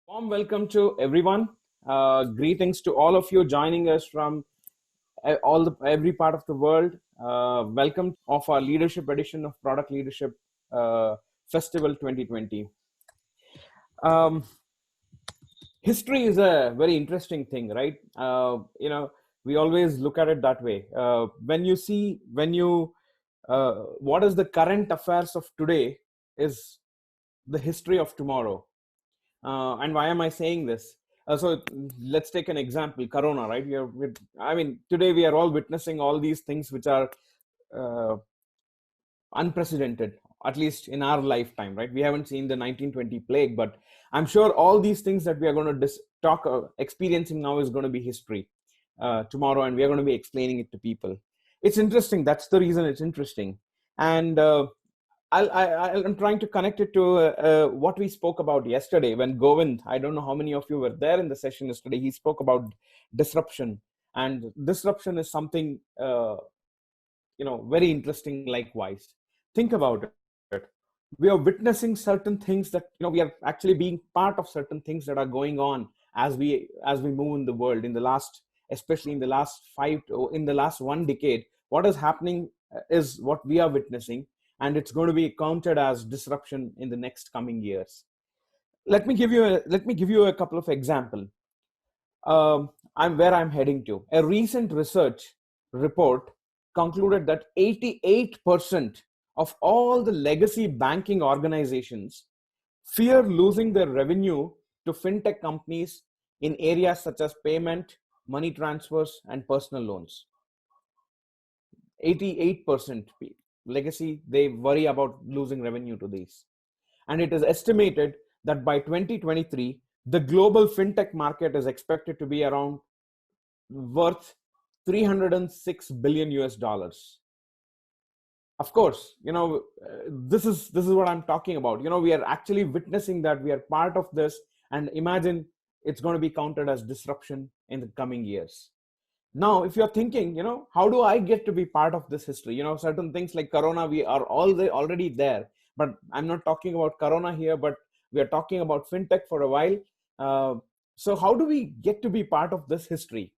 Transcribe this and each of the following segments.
Warm welcome to everyone. Greetings to all of you joining us from every part of the world. Welcome of our leadership edition of Product Leadership Festival 2020. Um, History is a very interesting thing, right? We always look at it that way. What is the current affairs of today is the history of tomorrow. And why am I saying this? So let's take an example, Corona, right? Today we are all witnessing all these things which are uh, unprecedented, at least in our lifetime, right? We haven't seen the 1920 plague, but I'm sure all these things that we are going to experiencing now is going to be history tomorrow, and we are going to be explaining it to people. It's interesting. That's the reason it's interesting. And I'm trying to connect it to what we spoke about yesterday when Govind, I don't know how many of you were there in the session yesterday, he spoke about disruption. And disruption is something, very interesting likewise. Think about it. We are witnessing certain things that, we are actually being part of certain things that are going on as we move in the world in the last, especially in the last 1 decade. What is happening is what we are witnessing, and it's going to be counted as disruption in the next coming years. Let me give you a couple of examples. I'm heading to. A recent research report concluded that 88% of all the legacy banking organizations fear losing their revenue to fintech companies in areas such as payment, money transfers, and personal loans. 88% legacy, they worry about losing revenue to these. And it is estimated that by 2023, the global fintech market is expected to be around worth 306 billion US dollars. Of course, this is what I'm talking about. We are actually witnessing that, we are part of this, and imagine it's going to be counted as disruption in the coming years. Now, if you're thinking, how do I get to be part of this history? Certain things like Corona, we are already there, but I'm not talking about Corona here, but we are talking about fintech for a while. So how do we get to be part of this history?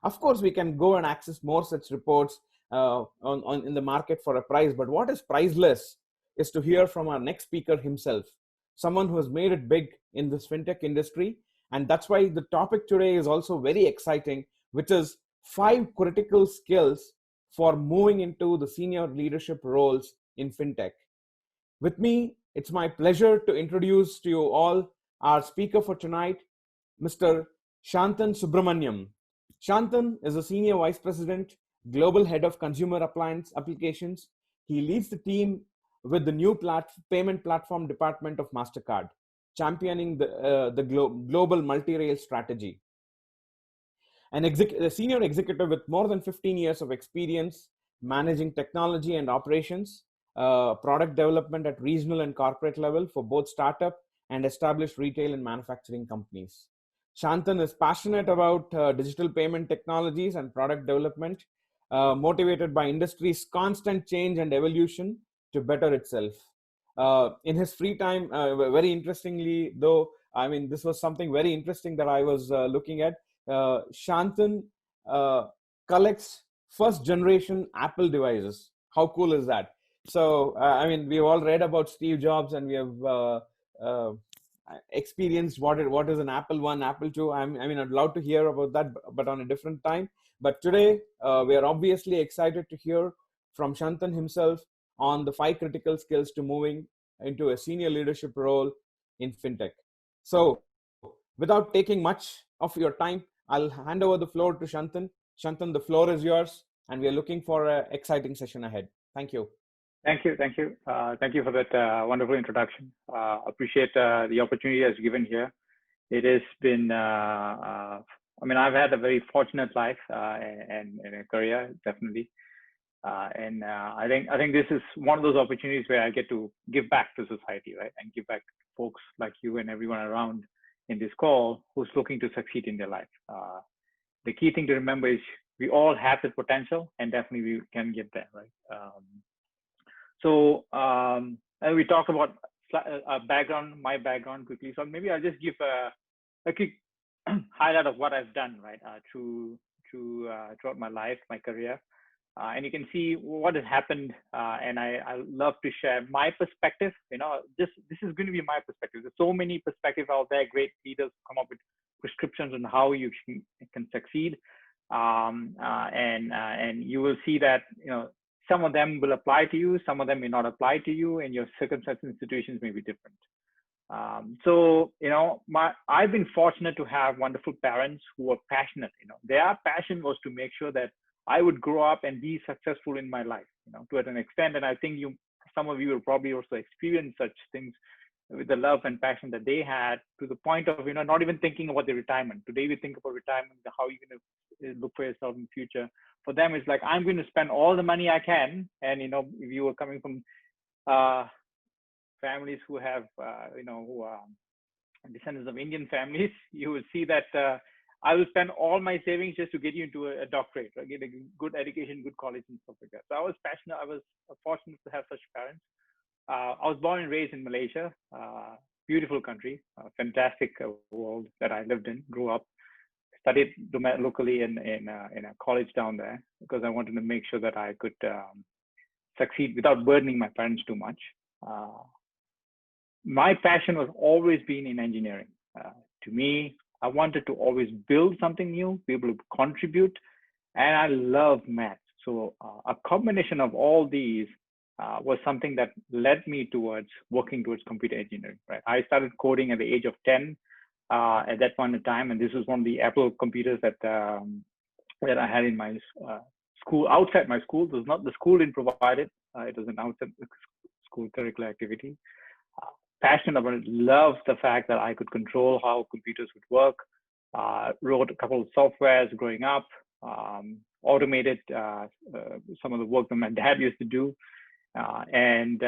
Of course, we can go and access more such reports in the market for a price, but what is priceless is to hear from our next speaker himself, someone who has made it big in this fintech industry. And that's why the topic today is also very exciting, which is 5 critical skills for moving into the senior leadership roles in fintech. With me, it's my pleasure to introduce to you all our speaker for tonight, Mr. Shanthan Subramaniam. Shanthan is a Senior Vice President, Global Head of Consumer Appliance Applications. He leads the team with the new payment platform department of Mastercard, championing the global multi-rail strategy. A senior executive with more than 15 years of experience managing technology and operations, product development at regional and corporate level for both startup and established retail and manufacturing companies. Shanthan is passionate about digital payment technologies and product development, motivated by industry's constant change and evolution to better itself. In his free time, very interestingly, though, this was something very interesting that I was looking at. Shanthan collects first generation Apple devices. How cool is that? So, we've all read about Steve Jobs, and we have experienced what is an Apple One, Apple Two. I'd love to hear about that, but on a different time. But today, we are obviously excited to hear from Shanthan himself on the 5 critical skills to moving into a senior leadership role in fintech. So, without taking much of your time, I'll hand over the floor to Shanthan. Shanthan, the floor is yours, and we are looking for an exciting session ahead. Thank you. Thank you. Thank you for that wonderful introduction. Appreciate the opportunity that's given here. It has been, I've had a very fortunate life and a career, definitely. I think this is one of those opportunities where I get to give back to society, right? And give back to folks like you and everyone around in this call who's looking to succeed in their life. The key thing to remember is we all have the potential, and definitely we can get there, right? And we talked about my background quickly. So maybe I'll just give a quick highlight of what I've done, right, throughout my life, my career. And you can see what has happened. And I love to share my perspective. This is going to be my perspective. There's so many perspectives out there. Great leaders come up with prescriptions on how you can succeed. And you will see that some of them will apply to you, some of them may not apply to you, and your circumstances and situations may be different. I've been fortunate to have wonderful parents who are passionate. Their passion was to make sure that I would grow up and be successful in my life, to an extent. And I think some of you will probably also experience such things with the love and passion that they had, to the point of, not even thinking about the retirement. Today we think about retirement, how you're going to look for yourself in the future. For them, it's like, I'm going to spend all the money I can. And, if you were coming from families who have, who are descendants of Indian families, you will see that I will spend all my savings just to get you into a doctorate, or get a good education, good college and stuff like that. So I was passionate. I was fortunate to have such parents. I was born and raised in Malaysia, beautiful country, fantastic world that I lived in, grew up, studied locally in a college down there, because I wanted to make sure that I could succeed without burdening my parents too much. My passion was always been in engineering. To me, I wanted to always build something new, be able to contribute, and I love math. So a combination of all these was something that led me towards working towards computer engineering. Right, I started coding at the age of 10 at that point in time, and this was one of the Apple computers that I had in my school. Outside my school, it was not, the school didn't provide it. It was an outside school curricular activity. Passionate about it, loved the fact that I could control how computers would work. Wrote a couple of softwares growing up, automated some of the work that my dad used to do, and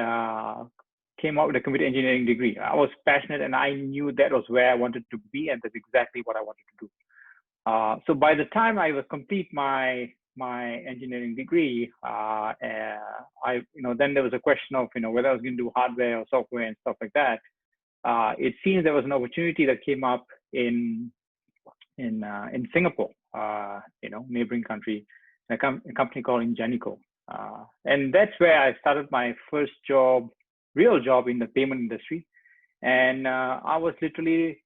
came out with a computer engineering degree. I was passionate, and I knew that was where I wanted to be, and that's exactly what I wanted to do. So by the time I was complete my engineering degree, then there was a question of whether I was going to do hardware or software and stuff like that. It seems there was an opportunity that came up in Singapore, neighboring country, a company called Ingenico, and that's where I started my first real job in the payment industry. And I was literally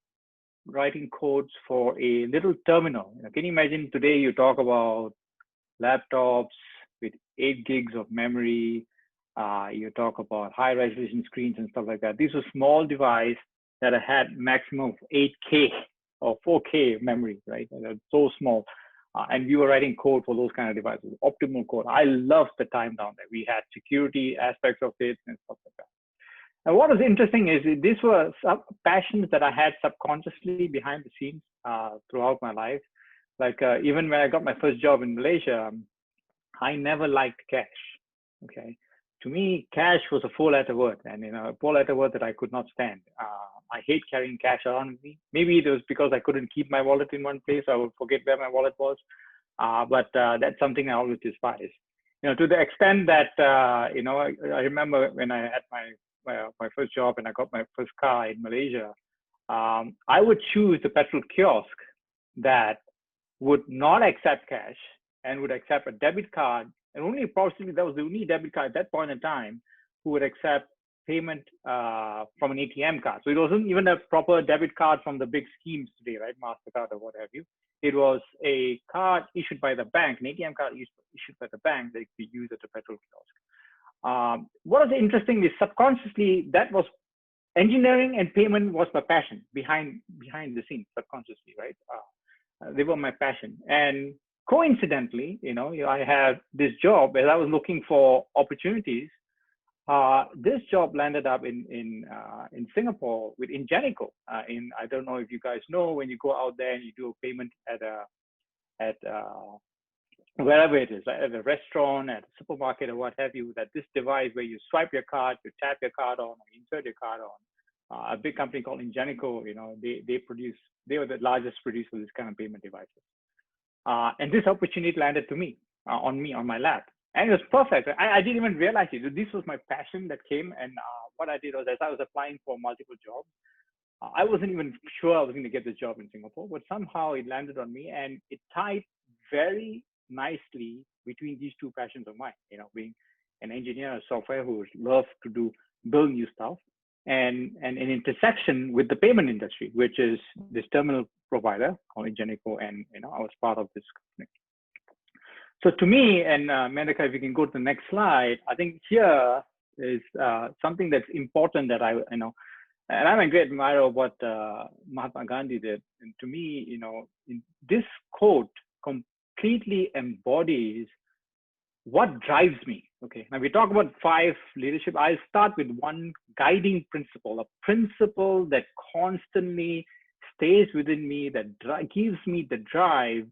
writing codes for a little terminal. Can you imagine today you talk about laptops with 8 gigs of memory, you talk about high resolution screens and stuff like that. These were small device that had maximum of 8K or 4K memory, right? They're so small. And we were writing code for those kind of devices, optimal code. I loved the time down there. We had security aspects of it and stuff like that. And what was interesting is these were passions that I had subconsciously behind the scenes throughout my life. Like even when I got my first job in Malaysia, I never liked cash. Okay, to me, cash was a 4-letter word, and a 4-letter word that I could not stand. I hate carrying cash around with me. Maybe it was because I couldn't keep my wallet in one place. I would forget where my wallet was. But that's something I always despise. To the extent that I remember when I had my first job and I got my first car in Malaysia, I would choose the petrol kiosk that would not accept cash and would accept a debit card, and only possibly that was the only debit card at that point in time who would accept payment from an ATM card. So it wasn't even a proper debit card from the big schemes today, right? Mastercard or what have you. It was a card issued by the bank, an ATM card issued by the bank that could be used at a petrol kiosk. What was interesting is subconsciously that was engineering and payment was my passion behind the scenes subconsciously, right? They were my passion. And coincidentally, I had this job as I was looking for opportunities. This job landed up in Singapore with Ingenico. I don't know if you guys know, when you go out there and you do a payment at wherever it is, at a restaurant, at a supermarket, or what have you, that this device where you swipe your card, you tap your card on, or insert your card on. A big company called Ingenico, they were the largest producer of this kind of payment devices. And this opportunity landed to me, on my lap. And it was perfect. I didn't even realize it. This was my passion that came. And what I did was, as I was applying for multiple jobs, I wasn't even sure I was going to get this job in Singapore, but somehow it landed on me, and it tied very nicely between these two passions of mine. Being an engineer, a software who loves to build new stuff, and an intersection with the payment industry, which is this terminal provider called Ingenico, and I was part of this company. So to me, and Medika, if you can go to the next slide, I think here is something that's important that and I'm a great admirer of what Mahatma Gandhi did. And to me, this quote completely embodies what drives me. Okay, now we talk about 5 leadership. I'll start with one guiding principle, a principle that constantly stays within me, that gives me the drive,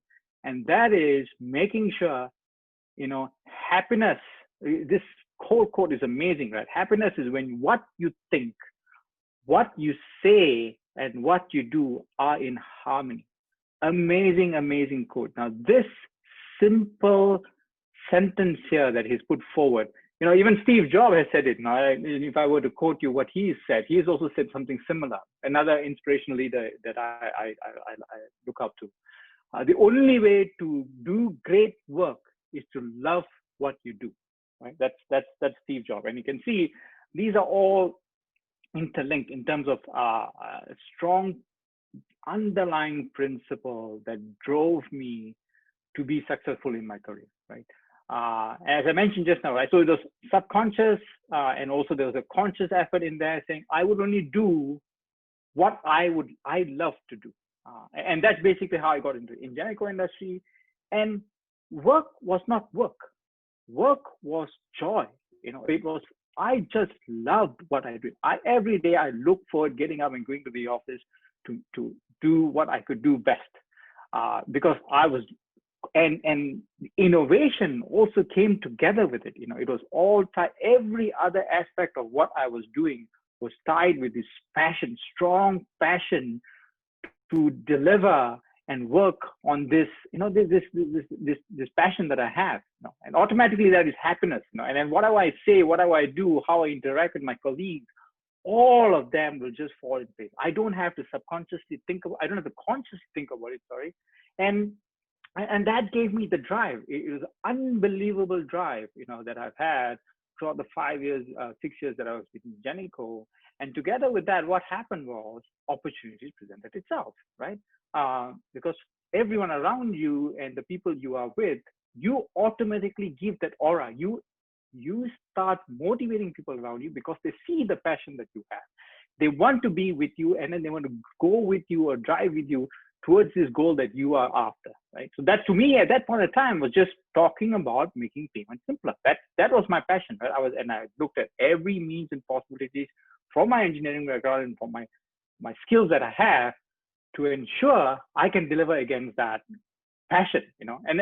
and that is making sure, happiness. This whole quote is amazing, right? Happiness is when what you think, what you say, and what you do are in harmony. Amazing, amazing quote. Now, this simple sentence here that he's put forward, even Steve Jobs has said it. Now, if I were to quote you what he said, he's also said something similar. Another inspirational leader that I look up to. The only way to do great work is to love what you do. Right? That's Steve Jobs, and you can see these are all interlinked in terms of a strong underlying principle that drove me to be successful in my career, right? As I mentioned just now, right? So it was subconscious, and also there was a conscious effort in there saying, I would only do what I love to do. And that's basically how I got into the Ingenico industry. And work was not work. Work was joy. It was, I just loved what I do. Every day I look forward getting up and going to the office to do what I could do best, because I was, and innovation also came together with it. It was all tied. Every other aspect of what I was doing was tied with this passion, strong passion to deliver and work on this, this passion that I have, and automatically that is happiness, and then what do I say, what do I do, how I interact with my colleagues, all of them will just fall in place. I don't have to subconsciously think about, I don't have to consciously think about it, sorry, and that gave me the drive. It was unbelievable drive, that I've had throughout the 5 years, 6 years that I was with Ingenico. And together with that, what happened was opportunity presented itself, right? Because everyone around you and the people you are with, you automatically give that aura. You start motivating people around you because they see the passion that you have. They want to be with you, and then they want to go with you or drive with you towards this goal that you are after, right? So that, to me, at that point of time, was just talking about making payments simpler. That was my passion, right? I looked at every means and possibilities from my engineering background and from my skills that I have to ensure I can deliver against that passion, and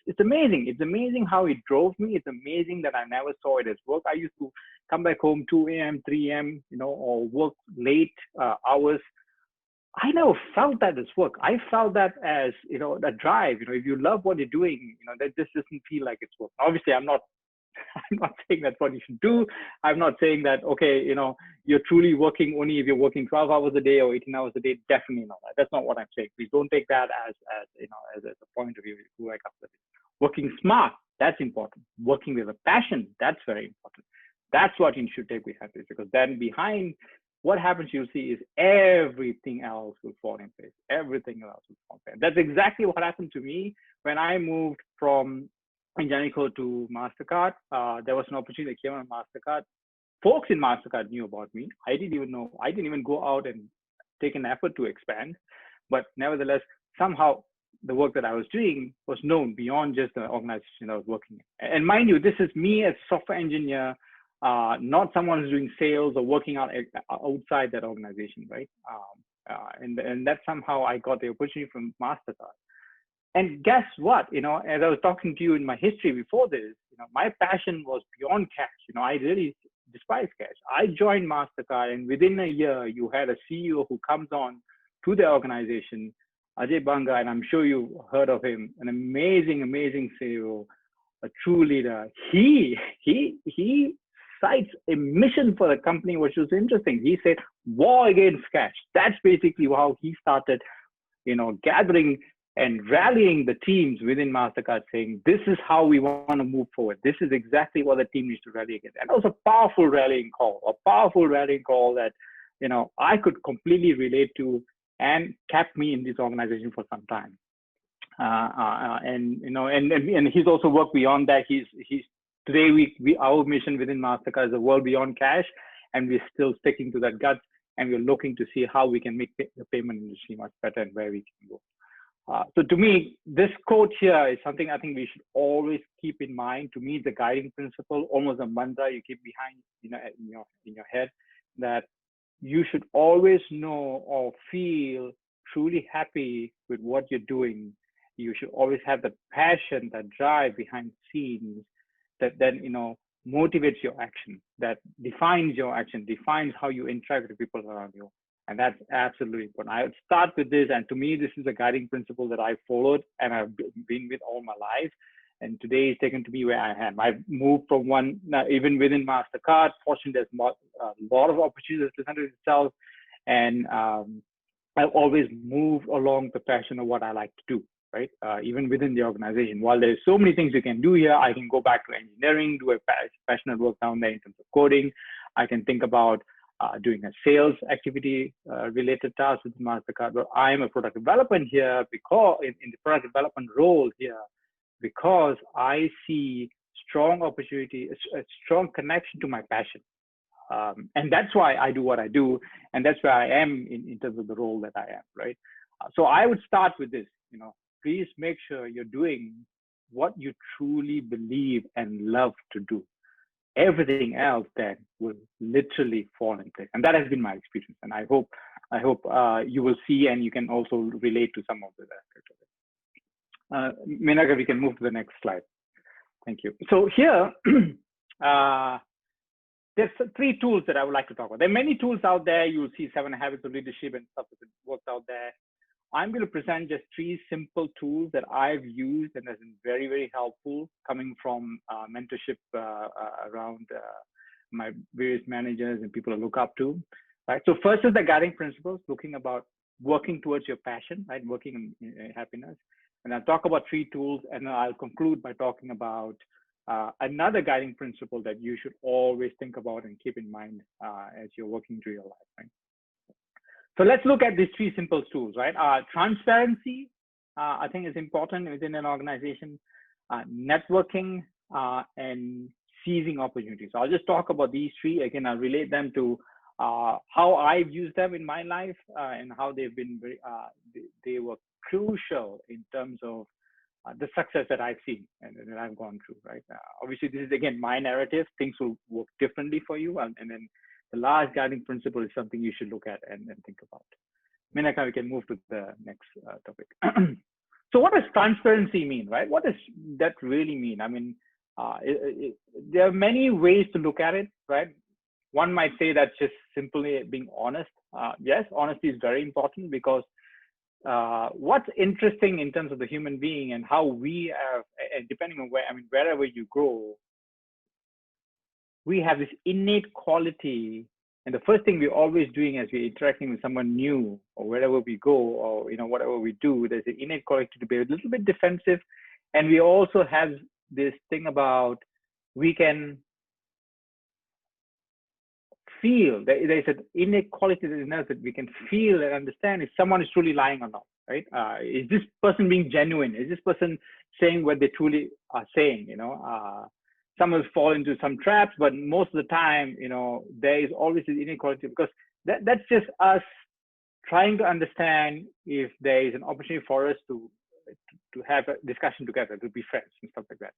it's amazing. It's amazing how it drove me. It's amazing that I never saw it as work. I used to come back home 2 a.m., 3 a.m., or work late hours. I never felt that as work. I felt that as, a drive. If you love what you're doing, that just doesn't feel like it's work. Obviously, I'm not saying that's what you should do. I'm not saying that, okay, you're truly working only if you're working 12 hours a day or 18 hours a day. Definitely not. That's not what I'm saying. Please don't take that as a point of view. Working smart, that's important. Working with a passion, that's very important. That's what you should take with happiness, because then behind what happens, you'll see, is everything else will fall in place. Everything else will fall in place. That's exactly what happened to me when I moved from Ingenico to Mastercard. There was an opportunity that came on Mastercard. Folks in Mastercard knew about me. I didn't even know. I didn't even go out and take an effort to expand. But nevertheless, somehow the work that I was doing was known beyond just the organization I was working in. And mind you, this is me as a software engineer, not someone who's doing sales or working out outside that organization, right? And that's somehow I got the opportunity from Mastercard. And guess what? As I was talking to you in my history before this, my passion was beyond cash. I really despise cash. I joined Mastercard, and within a year, you had a CEO who comes on to the organization, Ajay Banga, and I'm sure you've heard of him. An amazing, amazing CEO, a true leader. He cites a mission for the company, which was interesting. He said, war against cash. That's basically how he started, gathering and rallying the teams within Mastercard, saying, this is how we want to move forward. This is exactly what the team needs to rally against. And it was a powerful rallying call that, I could completely relate to and kept me in this organization for some time. And he's also worked beyond that. He's today our mission within Mastercard is a world beyond cash, and we're still sticking to that guts, and we're looking to see how we can make the payment industry much better and where we can go. So to me, this quote here is something I think we should always keep in mind. To me, it's a guiding principle, almost a mantra you keep behind, in your head, that you should always know or feel truly happy with what you're doing. You should always have the passion, that drive behind the scenes that then, motivates your action, that defines your action, defines how you interact with people around you. And that's absolutely important. I would start with this. And to me, this is a guiding principle that I followed and I've been with all my life. And today is taken to be where I am. I've moved from one, even within Mastercard, fortunately, there's a lot of opportunities presented itself. And I've always moved along the passion of what I like to do, right? Even within the organization. While there's so many things you can do here, I can go back to engineering, do a passionate work down there in terms of coding. I can think about doing a sales activity related task with Mastercard, but I am a product development here because in the product development role here, because I see strong opportunity, a strong connection to my passion. And that's why I do what I do. And that's where I am in terms of the role that I am, right? So I would start with this, please make sure you're doing what you truly believe and love to do. Everything else then will literally fall in place. And that has been my experience. And I hope you will see, and you can also relate to some of the aspects of it. Menaka, we can move to the next slide. Thank you. So here, there's 3 tools that I would like to talk about. There are many tools out there. You'll see 7 Habits of Leadership and stuff that works out there. I'm going to present just 3 simple tools that I've used and has been very, very helpful coming from mentorship around my various managers and people I look up to. Right. So first is the guiding principles, looking about working towards your passion, right? Working in happiness. And I'll talk about 3 tools, and then I'll conclude by talking about another guiding principle that you should always think about and keep in mind as you're working through your life, right? So let's look at these 3 simple tools, right? Transparency, I think is important within an organization, networking, and seizing opportunities. So I'll just talk about these 3. Again, I'll relate them to how I've used them in my life and how they've been very, they were crucial in terms of the success that I've seen and that I've gone through, right? Obviously, this is, again, my narrative. Things will work differently for you. And then the last guiding principle is something you should look at and think about. Menaka, we can move to the next topic. So what does transparency mean, right? What does that really mean? I mean, there are many ways to look at it, right? One might say that's just simply being honest. Yes, honesty is very important because what's interesting in terms of the human being and how we have, and depending on wherever you go, we have this innate quality. And the first thing we're always doing as we're interacting with someone new or wherever we go or, whatever we do, there's an innate quality to be a little bit defensive. And we also have this thing about we can feel, there's an innate quality in us that we can feel and understand if someone is truly lying or not, right? Is this person being genuine? Is this person saying what they truly are saying, Some will fall into some traps, but most of the time, there is always this inequality because that's just us trying to understand if there is an opportunity for us to have a discussion together, to be friends and stuff like that.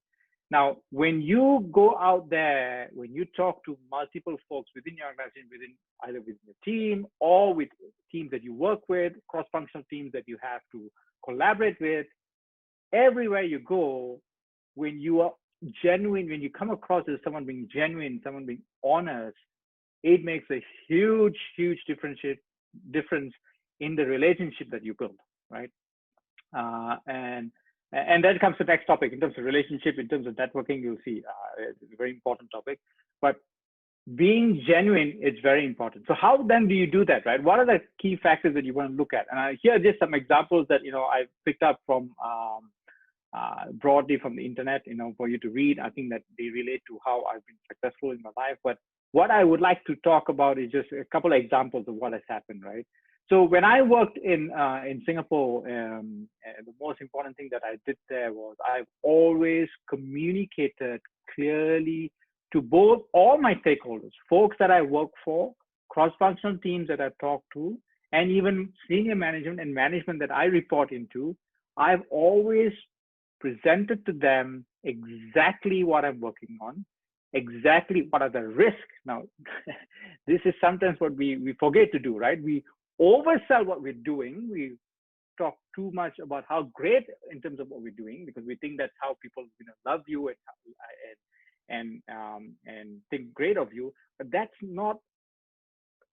Now, when you go out there, when you talk to multiple folks within your organization, either within your team or with teams that you work with, cross-functional teams that you have to collaborate with, everywhere you go, when you are genuine, when you come across as someone being genuine, someone being honest, it makes a huge difference in the relationship that you build, right? And that comes to the next topic in terms of relationship, in terms of networking. You'll see it's a very important topic. But being genuine is very important. So how then do you do that, right? What are the key factors that you want to look at? And here are just some examples that, I picked up from broadly from the internet, for you to read. I think that they relate to how I've been successful in my life. But what I would like to talk about is just a couple of examples of what has happened, right? So when I worked in Singapore, the most important thing that I did there was I've always communicated clearly to both all my stakeholders, folks that I work for, cross-functional teams that I talk to, and even senior management and management that I report into. I've always presented to them exactly what I'm working on, exactly what are the risks. Now, this is sometimes what we forget to do, right? We oversell what we're doing. We talk too much about how great in terms of what we're doing, because we think that's how people love you and think great of you. But that's not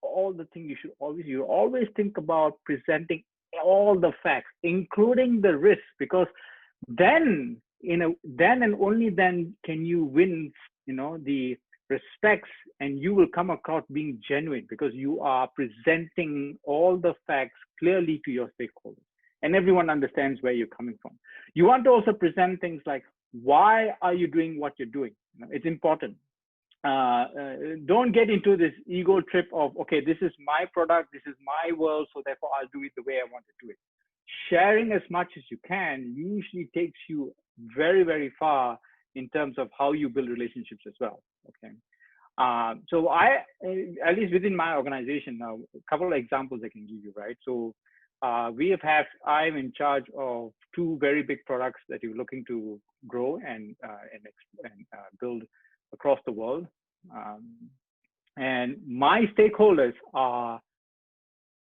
all the thing. You always think about presenting all the facts, including the risks, because then and only then can you win the respects, and you will come across being genuine, because you are presenting all the facts clearly to your stakeholders, and everyone understands where you're coming from. You want to also present things like, why are you doing what you're doing? It's important. Don't get into this ego trip of, okay, this is my product, this is my world, so therefore I'll do it the way I want to do it. Sharing as much as you can usually takes you very, very far in terms of how you build relationships as well. Okay. So I, at least within my organization now, a couple of examples I can give you, right? So I'm in charge of two very big products that you're looking to grow and build across the world. And my stakeholders are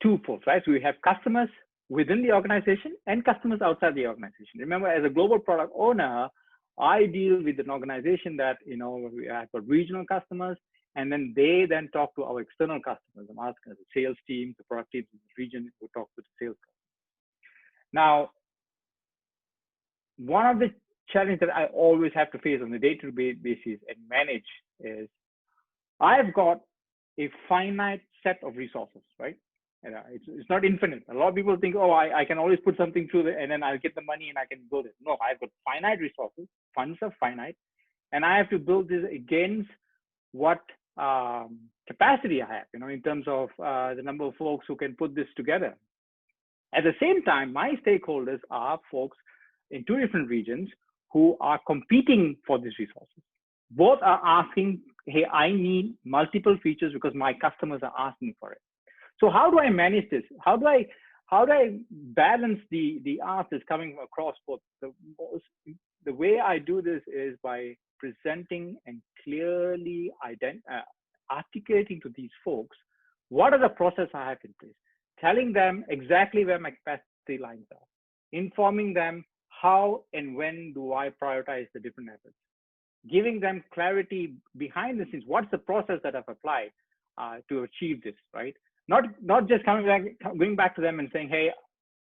twofold, right? So we have customers within the organization and customers outside the organization. Remember, as a global product owner, I deal with an organization that, I've got regional customers, and then they then talk to our external customers. I'm asking the sales team, the product teams in the region who talk to the sales customers. Now, one of the challenges that I always have to face on a day-to-day basis and manage is I've got a finite set of resources, right? It's not infinite. A lot of people think, oh, I can always put something through and then I'll get the money and I can build it. No, I've got finite resources. Funds are finite, and I have to build this against what capacity I have, in terms of the number of folks who can put this together. At the same time, my stakeholders are folks in two different regions who are competing for these resources. Both are asking, hey, I need multiple features because my customers are asking for it. So how do I manage this? How do I balance the ask that's coming across both? The way I do this is by presenting and clearly articulating to these folks what are the processes I have in place, telling them exactly where my capacity lines are, informing them how and when do I prioritize the different efforts, giving them clarity behind the scenes. What's the process that I've applied to achieve this, right? Not just going back to them and saying, hey,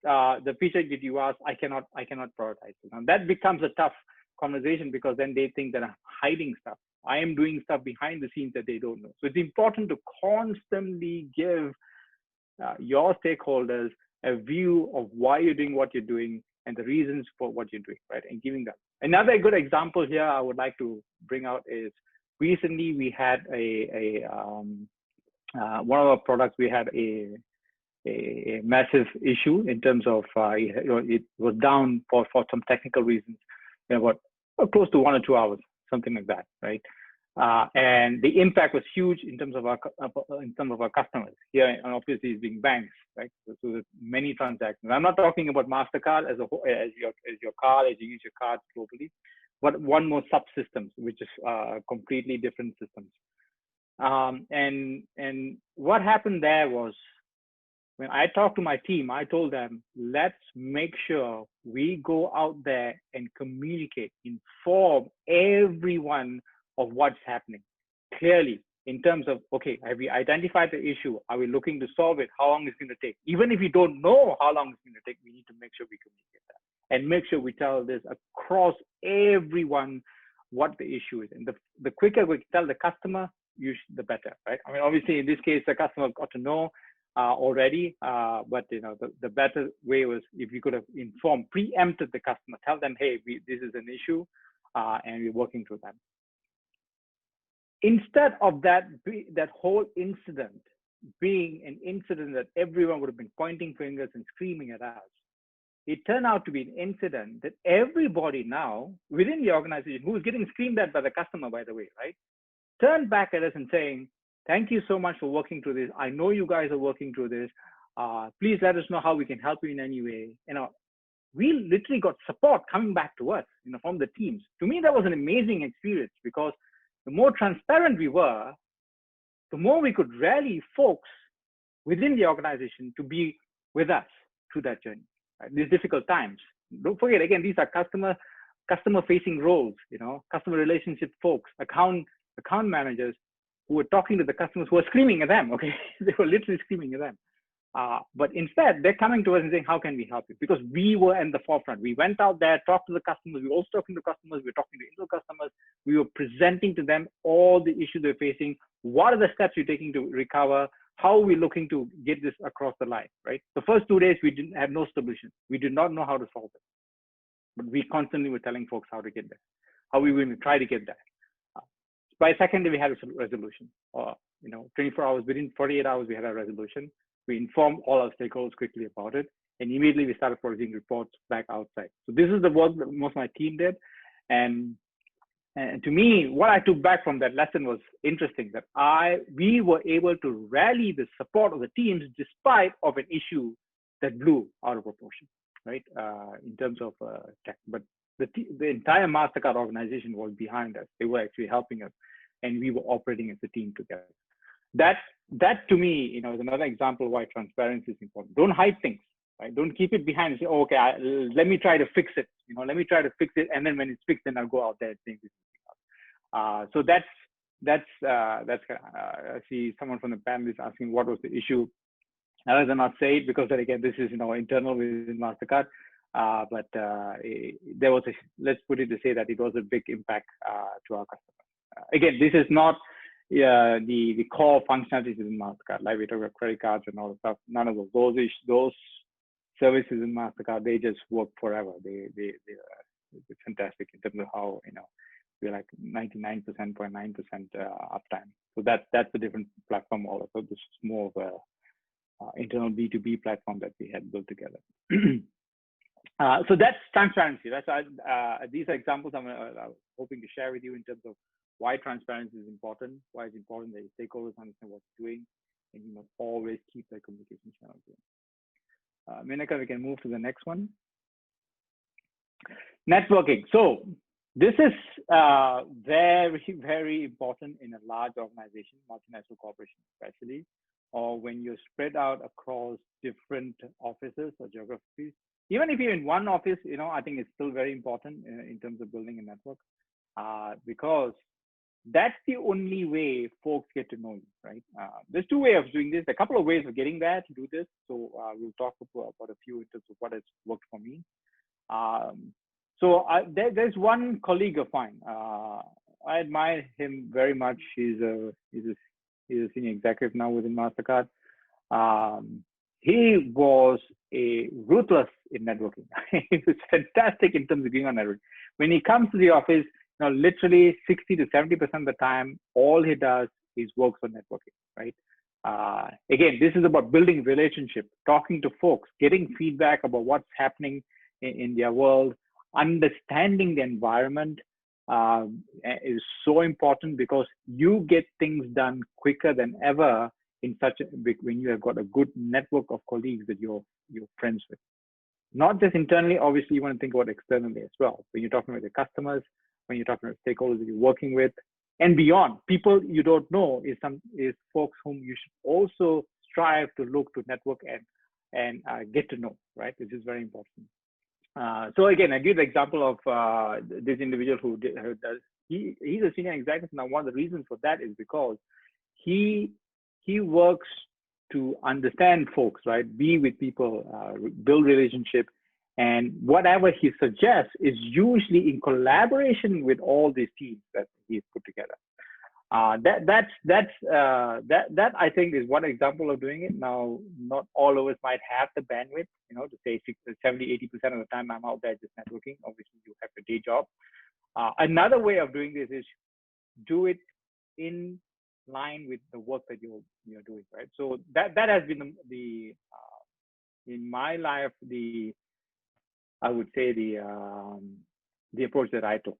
the feature that you asked, I cannot prioritize it. Now that becomes a tough conversation, because then they think that I'm hiding stuff. I am doing stuff behind the scenes that they don't know. So it's important to constantly give your stakeholders a view of why you're doing what you're doing and the reasons for what you're doing, right? And giving them. Another good example here I would like to bring out is recently we had one of our products, we had a massive issue in terms of it was down for some technical reasons, about close to 1 or 2 hours, something like that, right? And the impact was huge in terms of our customers here, and obviously it's being banks, right? So there's many transactions. I'm not talking about Mastercard as a whole, as your card, as you use your cards globally, but one more subsystems, which is completely different systems. And what happened there was, when I talked to my team, I told them, let's make sure we go out there and communicate, inform everyone of what's happening clearly, in terms of, okay, have we identified the issue? Are we looking to solve it? How long is it going to take? Even if we don't know how long it's going to take, we need to make sure we communicate that and make sure we tell this across everyone what the issue is. And the quicker we tell the customer, the better, right? I mean, obviously in this case, the customer got to know already, but the better way was if you could have preempted the customer, tell them, hey, this is an issue, and we're working through that. Instead of that whole incident being an incident that everyone would have been pointing fingers and screaming at us, it turned out to be an incident that everybody now within the organization, who was getting screamed at by the customer, by the way, right, turned back at us and saying, thank you so much for working through this. I know you guys are working through this. Please let us know how we can help you in any way. We literally got support coming back to us, from the teams. To me, that was an amazing experience, because the more transparent we were, the more we could rally folks within the organization to be with us through that journey, right? These difficult times. Don't forget, again, these are customer-facing roles, customer relationship folks, account managers who were talking to the customers who were screaming at them, okay? They were literally screaming at them. But instead, they're coming to us and saying, how can we help you? Because we were in the forefront. We went out there, talked to the customers. We were also talking to customers. We were talking to individual customers. We were presenting to them all the issues they're facing. What are the steps you're taking to recover? How are we looking to get this across the line, right? The first 2 days, we didn't have no solution. We did not know how to solve it. But we constantly were telling folks how to get there, how we were going to try to get there. By second day, we had a resolution. 24 hours, within 48 hours, we had a resolution. We informed all our stakeholders quickly about it, and immediately we started producing reports back outside. So this is the work that most of my team did. And to me, what I took back from that lesson was interesting, that we were able to rally the support of the teams despite of an issue that blew out of proportion, right? In terms of tech. But the entire Mastercard organization was behind us. They were actually helping us, and we were operating as a team together. That to me, is another example of why transparency is important. Don't hide things, right? Don't keep it behind and say, oh, okay, let me try to fix it. Let me try to fix it, and then when it's fixed, then I'll go out there and say this. So that's I see someone from the panel is asking what was the issue. I rather not say it, because then again, this is internal within Mastercard. But there was let's put it to say that it was a big impact to our customers. Again, this is not the core functionalities in Mastercard. Like we talk about credit cards and all the stuff. None of those services in Mastercard, they just work forever. They're fantastic in terms of how we're like 99.9% uptime. So that's a different platform also. This is more of a internal B2B platform that we had built together. So that's transparency. These are examples I'm hoping to share with you in terms of why transparency is important, why it's important that your stakeholders understand what you're doing, and you must always keep the communication channels going. Menaka, we can move to the next one. Networking. So this is very, very important in a large organization, multinational corporation especially, or when you're spread out across different offices or geographies. Even if you're in one office, I think it's still very important in terms of building a network, because that's the only way folks get to know you, right? There's two ways of doing this. A couple of ways of getting there to do this. So we'll talk about a few in terms of what has worked for me. There's one colleague of mine. I admire him very much. He's a senior executive now within Mastercard. He was ruthless in networking. He was fantastic in terms of being on networking. When he comes to the office, literally 60 to 70% of the time, all he does is works on networking, right? Again, this is about building relationship, talking to folks, getting feedback about what's happening in their world, understanding the environment is so important, because you get things done quicker than ever when you have got a good network of colleagues that you're friends with. Not just internally, obviously you want to think about externally as well. When you're talking with your customers, when you're talking with stakeholders that you're working with, and beyond, people you don't know is folks whom you should also strive to look to network and get to know, right? This is very important. So again, I give the example of this individual who does. He's a senior executive now. One of the reasons for that is because he works to understand folks, right? Be with people, build relationship, and whatever he suggests is usually in collaboration with all these teams that he's put together. That I think is one example of doing it. Now, not all of us might have the bandwidth, to say 70-80% of the time I'm out there just networking. Obviously, you have a day job. Another way of doing this is do it in line with the work that you're doing, right? So that has been the in my life, I would say the approach that I took.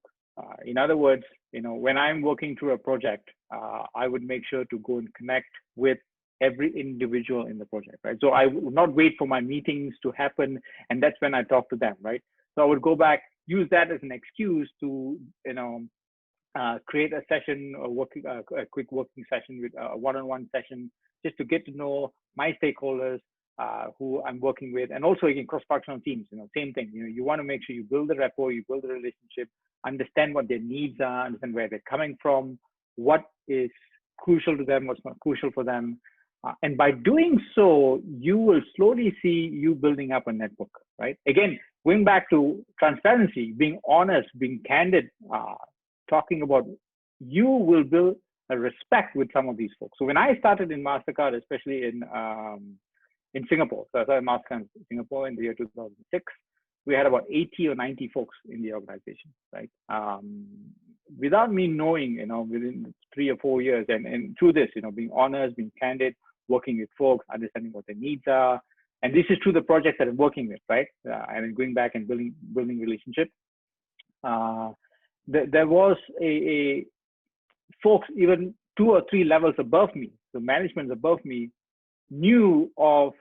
In other words, when I'm working through a project, I would make sure to go and connect with every individual in the project, right? So I would not wait for my meetings to happen, and that's when I talk to them, right? So I would go back, use that as an excuse to, create a session, a quick working session with a one-on-one session, just to get to know my stakeholders, who I'm working with, and also again cross-functional teams. Same thing. You want to make sure you build the rapport, you build the relationship, understand what their needs are, understand where they're coming from, what is crucial to them, what's not crucial for them, and by doing so, you will slowly see you building up a network. Right? Again, going back to transparency, being honest, being candid, talking about, you will build a respect with some of these folks. So when I started in Mastercard, especially in Singapore, so I started Mastercard in Singapore in the year 2006, we had about 80 or 90 folks in the organization, right? Without me knowing, within 3 or 4 years, and through this, being honest, being candid, working with folks, understanding what their needs are, and this is through the projects that I'm working with, right? And then going back and building relationships. There was a folks even 2 or 3 levels above me, the management above me, knew of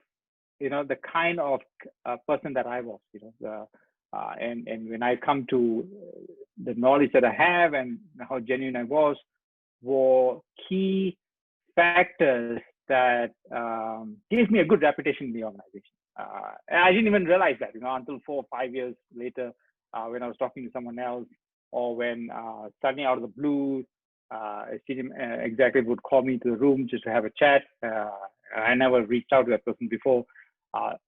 the kind of person that I was, and when I come to the knowledge that I have and how genuine I was, were key factors that gave me a good reputation in the organization. And I didn't even realize that, until 4 or 5 years later, when I was talking to someone else, or when suddenly out of the blue, a senior executive would call me to the room just to have a chat. I never reached out to that person before.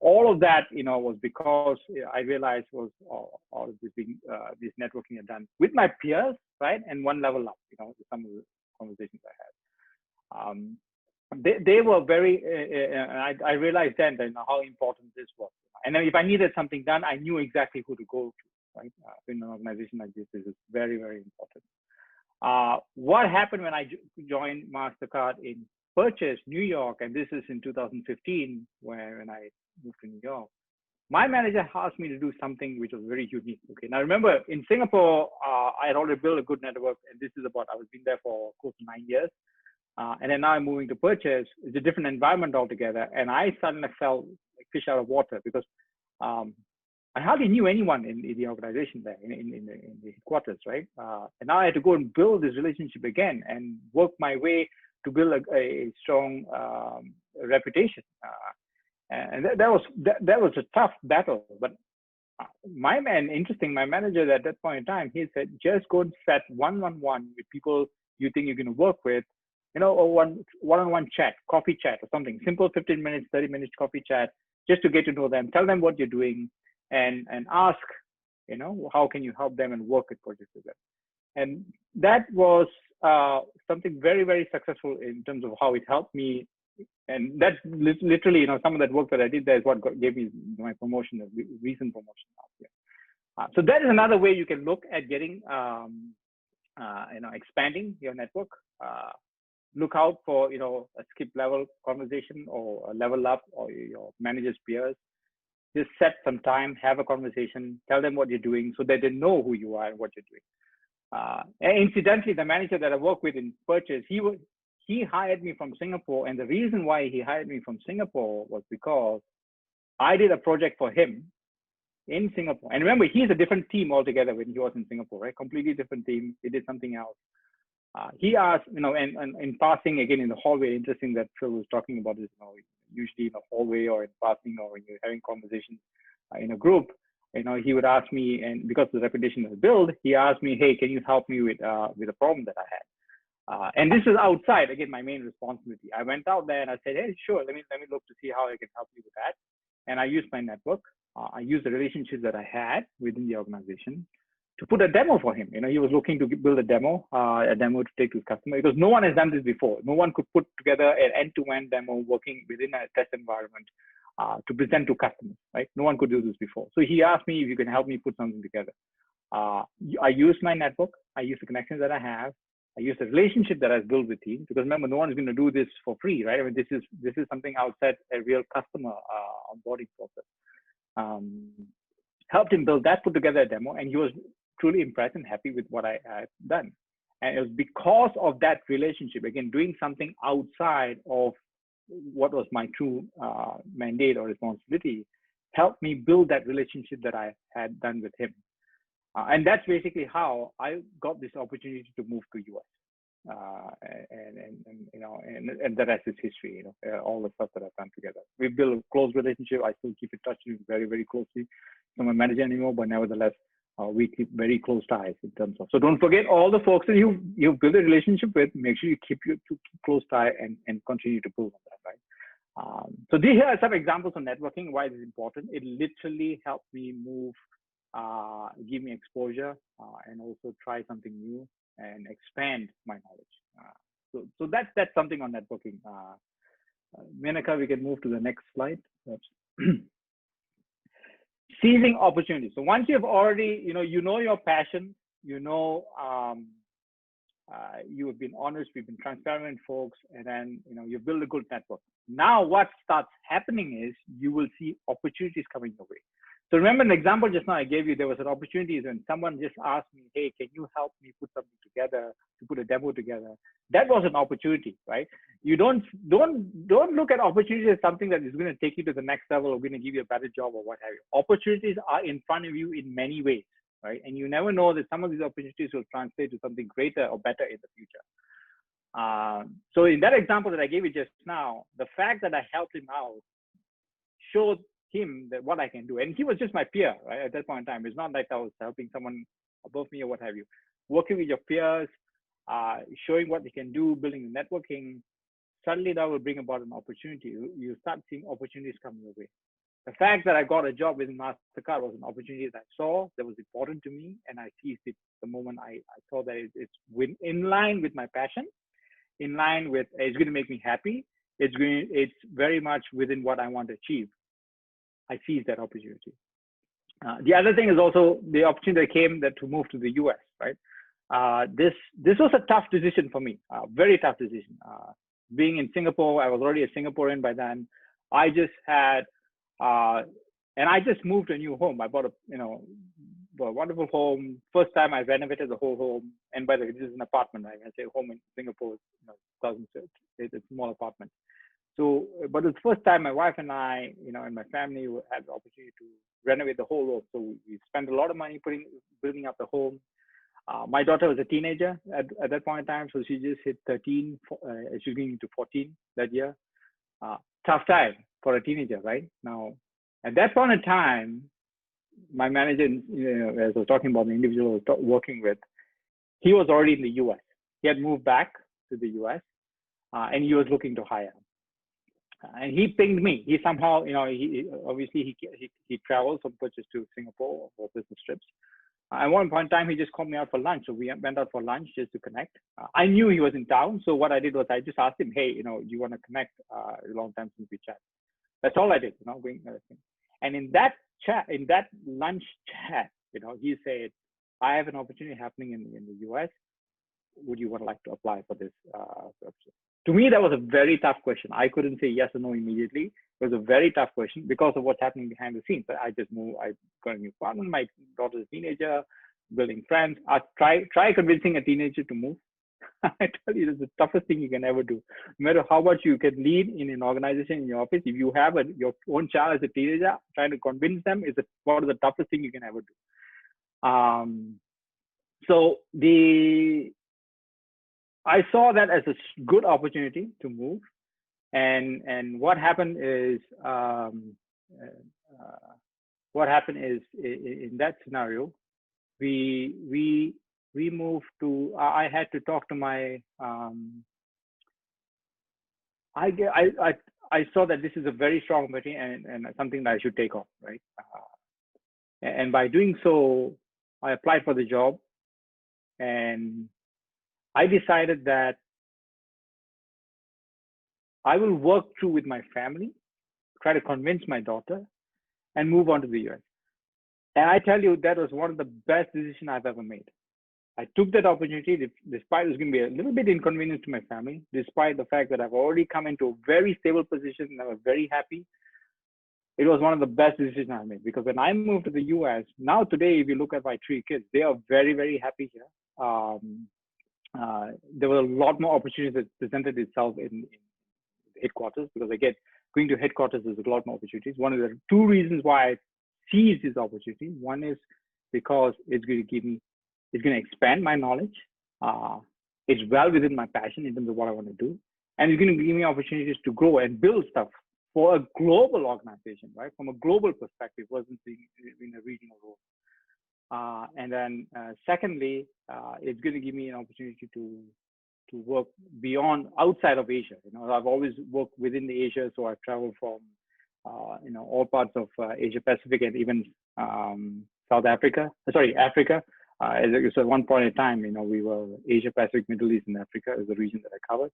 All of that, was because I realized was all of this networking I've done with my peers, right? And one level up, some of the conversations I had. They were very, I realized then that, how important this was. And then if I needed something done, I knew exactly who to go to, right? In an organization like this is very, very important. What happened when I joined Mastercard in Purchase, New York, and this is in 2015, when I moved to New York, my manager asked me to do something which was very unique. Okay, now remember, in Singapore, I had already built a good network, and this is I was been there for close to 9 years, and then now I'm moving to Purchase. It's a different environment altogether, and I suddenly felt like fish out of water, because I hardly knew anyone in the organization there, in the headquarters, right? And now I had to go and build this relationship again and work my way to build a strong reputation. And that was a tough battle. But my manager at that point in time, he said, just go and set one-on-one with people you think you're going to work with, or one-on-one chat, coffee chat or something, simple 15 minutes, 30 minutes coffee chat, just to get to know them, tell them what you're doing, and ask, how can you help them and work with projects with them. And that was something very, very successful in terms of how it helped me. And that's literally, some of that work that I did there is what gave me my promotion, the recent promotion last year. So that is another way you can look at getting, expanding your network. Look out for, a skip level conversation or a level up or your manager's peers. Just set some time, have a conversation, tell them what you're doing so that they know who you are and what you're doing. And incidentally, the manager that I work with in Purchase, he hired me from Singapore. And the reason why he hired me from Singapore was because I did a project for him in Singapore. And remember, he's a different team altogether when he was in Singapore, right? Completely different team. He did something else. He asked, and in passing, again, in the hallway, interesting that Phil was talking about this, usually in a hallway or in passing or when you're having conversations in a group, he would ask me, and because the reputation was built, he asked me, hey, can you help me with a problem that I had? And this is outside, again, my main responsibility. I went out there and I said, hey, sure, let me look to see how I can help you with that. And I used my network. I used the relationships that I had within the organization to put a demo for him. He was looking to build a demo to take to his customer, because no one has done this before. No one could put together an end-to-end demo working within a test environment to present to customers, right? No one could do this before. So he asked me if you can help me put something together. I use my network. I use the connections that I have. I use the relationship that I've built with teams, because remember, no one is going to do this for free, right? I mean, this is something outside a real customer onboarding process. Helped him build that, put together a demo, and he was truly impressed and happy with what I had done. And it was because of that relationship, again, doing something outside of what was my true mandate or responsibility, helped me build that relationship that I had done with him. And that's basically how I got this opportunity to move to US. And the rest is history. All the stuff that I've done together. We built a close relationship. I still keep in touch with him very, very closely. I'm not my manager anymore, but nevertheless, we keep very close ties in terms of. So don't forget all the folks that you build a relationship with. Make sure you keep close tie and continue to build on that, right? So these are some examples of networking. Why it is important. It literally helped me move, give me exposure, and also try something new and expand my knowledge. So that's something on networking. Menaka, we can move to the next slide. Seizing opportunities. So once you've already, you know your passion, you have been honest, we've been transparent folks, and then, you build a good network. Now what starts happening is you will see opportunities coming your way. So remember an example just now I gave you, there was an opportunity when someone just asked me, hey, can you help me put something together, to put a demo together? That was an opportunity, right? You don't look at opportunity as something that is going to take you to the next level or going to give you a better job or what have you. Opportunities are in front of you in many ways, right? And you never know that some of these opportunities will translate to something greater or better in the future. So in that example that I gave you just now, the fact that I helped him out showed him that what I can do. And he was just my peer, right? At that point in time, it's not like I was helping someone above me or what have you. Working with your peers, showing what they can do, building networking, suddenly that will bring about an opportunity. You start seeing opportunities coming your way. The fact that I got a job within Mastercard was an opportunity that I saw that was important to me, and I seized it the moment I saw that it's in line with my passion, in line with, it's going to make me happy. It's very much within what I want to achieve. I seized that opportunity. The other thing is also the opportunity that came to move to the US, right? This was a tough decision for me, very tough decision. Being in Singapore, I was already a Singaporean by then. I just had, and I just moved to a new home. I bought a wonderful home. First time I renovated the whole home. And by the way, this is an apartment, right? I say home in Singapore, it's a small apartment. So, but it's the first time my wife and I, and my family had the opportunity to renovate the whole home. So we spent a lot of money building up the home. My daughter was a teenager at that point in time, so she just hit 13. She's going into 14 that year. Tough time for a teenager, right? Now, at that point in time, my manager, as I was talking about the individual I was working with, he was already in the US. He had moved back to the US, and he was looking to hire. And he pinged me. He somehow, he obviously he travels from purchase to Singapore for business trips. At one point in time, he just called me out for lunch. So we went out for lunch just to connect. I knew he was in town. So what I did was I just asked him, hey, do you want to connect? A long time since we chat. That's all I did, And in that chat, in that lunch chat, he said, I have an opportunity happening in the US. Would you like to apply for this? To me, that was a very tough question. I couldn't say yes or no immediately. It was a very tough question because of what's happening behind the scenes. I just moved, I got a new apartment, my daughter's a teenager, building friends. I try convincing a teenager to move. I tell you, it's the toughest thing you can ever do. No matter how much you can lead in an organization in your office, if you have your own child as a teenager, trying to convince them is one of the toughest thing you can ever do. So I saw that as a good opportunity to move, and what happened is in that scenario, we moved to. I had to talk to my. I saw that this is a very strong opportunity and something that I should take on, right? And by doing so, I applied for the job, and I decided that I will work through with my family, try to convince my daughter, and move on to the US. And I tell you, that was one of the best decisions I've ever made. I took that opportunity, despite it was going to be a little bit inconvenient to my family, despite the fact that I've already come into a very stable position and I was very happy. It was one of the best decisions I made, because when I moved to the US, now today, if you look at my 3 kids, they are very, very happy here. There were a lot more opportunities that presented itself in headquarters, because again, going to headquarters is a lot more opportunities. One of the 2 reasons why I seized this opportunity. One is because it's going to expand my knowledge. It's well within my passion in terms of what I want to do. And it's going to give me opportunities to grow and build stuff for a global organization, right? From a global perspective, wasn't in a regional role. And then secondly, it's going to give me an opportunity to work outside of Asia. I've always worked within the Asia, so I've traveled from all parts of Asia Pacific, and even Africa. So at one point in time, we were Asia Pacific, Middle East, and Africa is the region that I covered.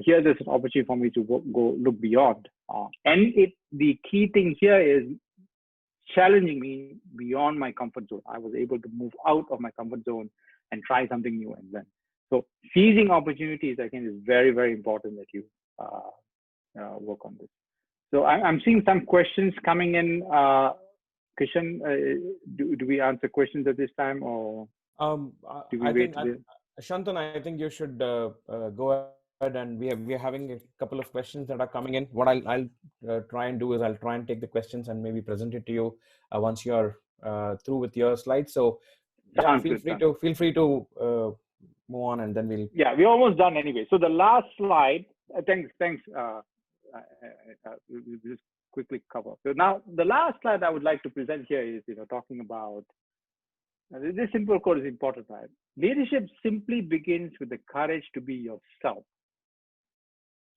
Here, there's an opportunity for me to go look beyond. And the key thing here is challenging me beyond my comfort zone. I was able to move out of my comfort zone and try something new and learn. So seizing opportunities, I think, is very, very important that you work on this. So I'm seeing some questions coming in. Kishan, do we answer questions at this time, or do we wait? Shanthan, I think you should go ahead, and we are having a couple of questions that are coming in. What I'll try and do is I'll try and take the questions and maybe present it to you once you're through with your slides. So yeah, feel free to move on, and then we'll. Yeah, we're almost done anyway. So the last slide. Thanks. We'll just quickly cover. So now the last slide I would like to present here is, talking about this simple quote is important, right? Leadership simply begins with the courage to be yourself,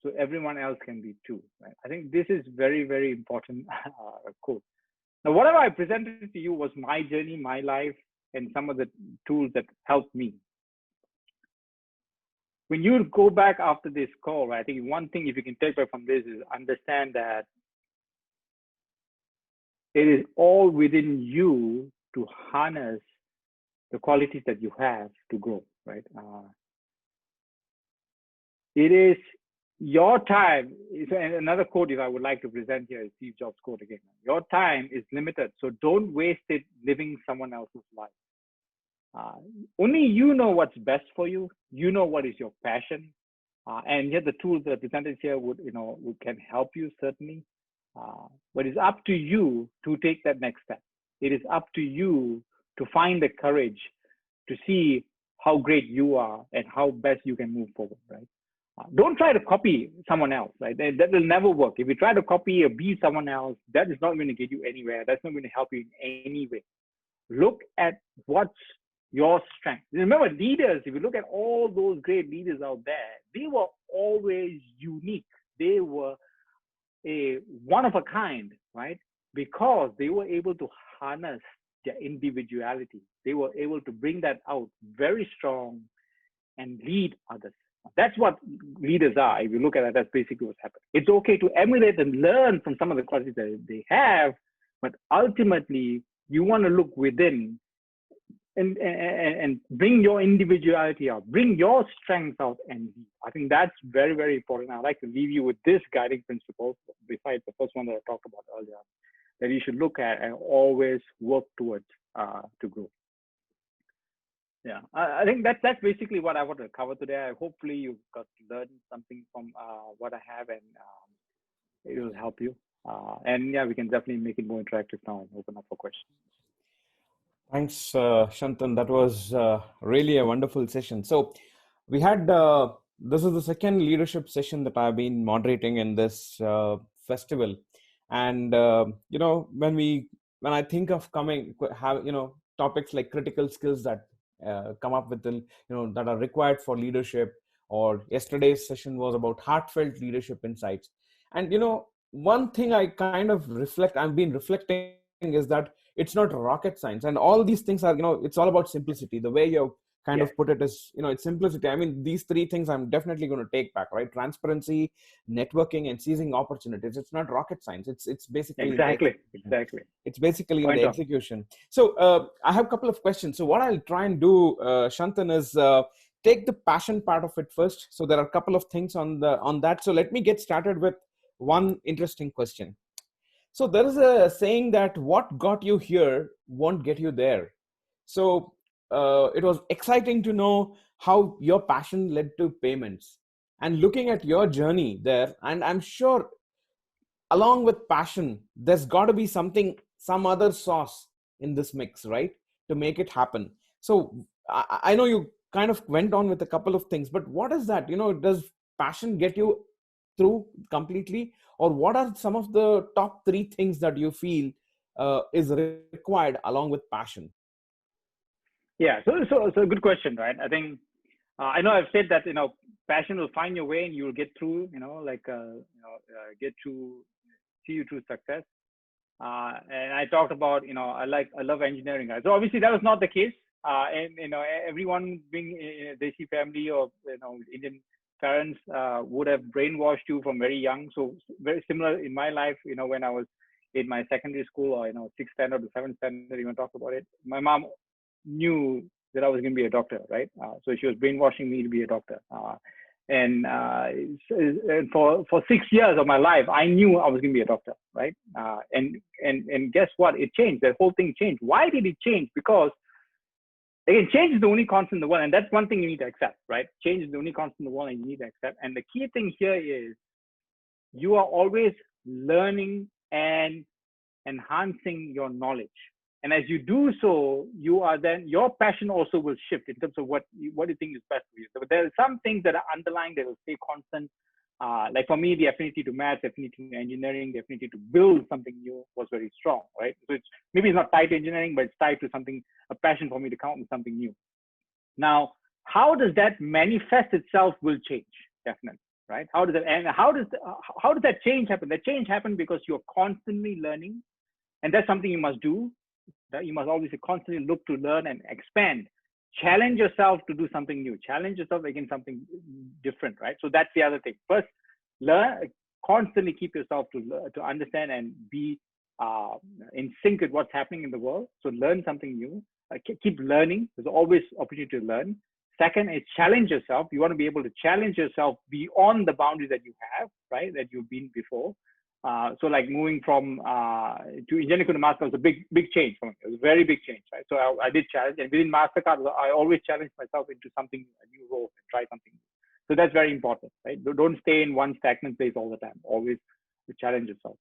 so everyone else can be too. Right? I think this is very, very important quote. Now, whatever I presented to you was my journey, my life, and some of the tools that helped me. When you go back after this call, right, I think one thing, if you can take away from this, is understand that it is all within you to harness the qualities that you have to grow, right? It is your time. Another quote, if I would like to present here, is Steve Jobs' quote again. Your time is limited, so don't waste it living someone else's life. Only you know what's best for you. You know what is your passion, and yet the tools that are presented here can help you, certainly. But it's up to you to take that next step. It is up to you to find the courage to see how great you are and how best you can move forward, right? Don't try to copy someone else, right? That will never work. If you try to copy or be someone else, that is not going to get you anywhere. That's not going to help you in any way. Look at what's your strength. Remember, leaders, if you look at all those great leaders out there, they were always unique. They were a one of a kind, right? Because they were able to harness their individuality. They were able to bring that out very strong and lead others. That's what leaders are. If you look at it, that's basically what's happening. It's okay to emulate and learn from some of the qualities that they have, but ultimately you want to look within and bring your individuality out, bring your strengths out, and I think that's very, very important. I'd like to leave you with this guiding principle, besides the first one that I talked about earlier, that you should look at and always work towards to grow. Yeah, I think that's basically what I want to cover today. Hopefully you got to learn something from what I have, and it will help you. And yeah, we can definitely make it more interactive now and open up for questions. Thanks, Shanthan. That was really a wonderful session. So we had, this is the second leadership session that I've been moderating in this festival. And, when I think of topics like critical skills that come up with, that are required for leadership, or yesterday's session was about heartfelt leadership insights. And, one thing I kind of I've been reflecting is that it's not rocket science. And all these things are, it's all about simplicity. The way you kind of put it is, it's simplicity. I mean, these three things I'm definitely going to take back, right? Transparency, networking, and seizing opportunities. It's not rocket science. It's basically exactly. It's basically in Point the on. execution. So I have a couple of questions. So what I'll try and do, Shanthan, is take the passion part of it first. So there are a couple of things on that. So let me get started with one interesting question. So there is a saying that what got you here won't get you there. So it was exciting to know how your passion led to payments, and looking at your journey there. And I'm sure along with passion, there's got to be some other sauce in this mix, right? To make it happen. So I know you kind of went on with a couple of things, but what is that? Does passion get you through completely? Or what are some of the top three things that you feel is required along with passion? Yeah, so a good question, right? I think I know I've said that passion will find your way and you will get through, get to see you through success. And I talked about I love engineering, guys. So obviously that was not the case. And everyone being in a Desi family or Indian parents would have brainwashed you from very young. So very similar in my life. When I was in my secondary school or sixth standard or seventh standard, even talk about it. My mom knew that I was going to be a doctor, right? So she was brainwashing me to be a doctor. And for 6 years of my life, I knew I was going to be a doctor, right? And guess what? It changed. That whole thing changed. Why did it change? Because again, change is the only constant in the world, and that's one thing you need to accept, right? Change is the only constant in the world, and you need to accept. And the key thing here is you are always learning and enhancing your knowledge. And as you do so, your passion also will shift in terms of what you think is best for you. So there are some things that are underlying that will stay constant. Like for me, the affinity to math, affinity to engineering, the affinity to build something new was very strong, right? So maybe it's not tied to engineering, but it's tied to a passion for me to come up with something new. Now, how does that manifest itself will change, definitely, right? How does that change happen? That change happens because you're constantly learning, and that's something you must do. That you must always constantly look to learn and expand. Challenge yourself to do something new. Challenge yourself against something different, right? So that's the other thing. First, learn, constantly keep yourself to understand and be in sync with what's happening in the world. So learn something new. Keep learning. There's always opportunity to learn. Second is challenge yourself. You want to be able to challenge yourself beyond the boundaries that you have, right? That you've been before. So like moving from to engineering to Mastercard was a big change for me. It was a very big change, right? So I did challenge, and within Mastercard, I always challenge myself into something, a new role, and try something new. So that's very important, right? Don't stay in one stagnant place all the time. Always challenge yourself.